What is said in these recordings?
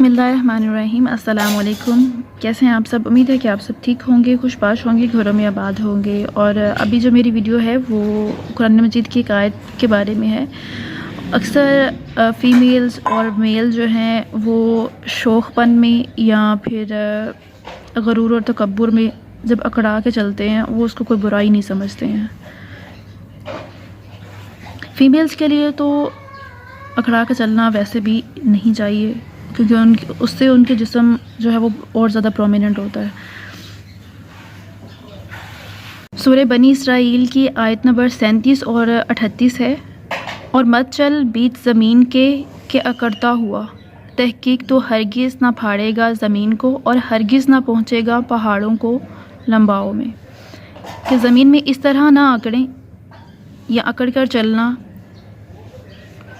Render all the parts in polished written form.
बिस्मिल्लाहिर्रहमानिर्रहीम। अस्सलाम वालेकुम। कैसे हैं आप सब? उम्मीद है कि आप सब ठीक होंगे, खुशबाश होंगे, घरों में आबाद होंगे। और अभी जो मेरी वीडियो है वो कुरान मजीद की एक आयत के बारे में है। अक्सर फ़ीमेल्स और मेल जो हैं वो शौक़पन में या फिर गरूर और तकब्बुर में जब अकड़ा के चलते हैं वो उसको कोई बुराई नहीं समझते हैं। फ़ीमेल्स के लिए तो अकड़ा के चलना वैसे भी नहीं चाहिए, क्योंकि उससे उनके जिस्म जो है वो और ज़्यादा प्रोमिनेंट होता है। सूरह बनी इसराइल की आयत नंबर 37 और 38 है, और मत चल बीच ज़मीन के अकड़ता हुआ, तहकीक तो हरगिज़ ना फाड़ेगा ज़मीन को और हरगिज़ ना पहुँचेगा पहाड़ों को लंबाओं में। कि ज़मीन में इस तरह ना अकड़ें या अकड़ कर चलना,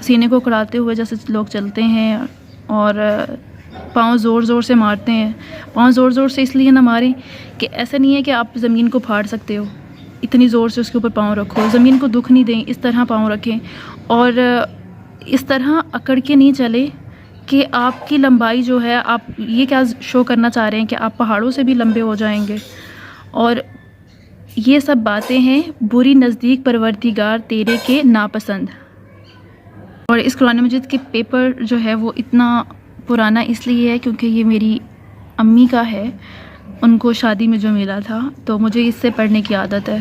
सीने को अकड़ाते हुए जैसे लोग चलते हैं और पाँव ज़ोर ज़ोर से मारते हैं। पाँव ज़ोर ज़ोर से इसलिए ना मारें कि ऐसा नहीं है कि आप ज़मीन को फाड़ सकते हो, इतनी ज़ोर से उसके ऊपर पाँव रखो, ज़मीन को दुख नहीं दें, इस तरह पाँव रखें। और इस तरह अकड़ के नहीं चले कि आपकी लंबाई जो है, आप ये क्या शो करना चाह रहे हैं कि आप पहाड़ों से भी लंबे हो जाएंगे। और ये सब बातें हैं बुरी नज़दीक परवरदिगार तेरे के नापसंद। और इस कुरान मजीद के पेपर जो है वो इतना पुराना इसलिए है क्योंकि ये मेरी अम्मी का है, उनको शादी में जो मिला था, तो मुझे इससे पढ़ने की आदत है।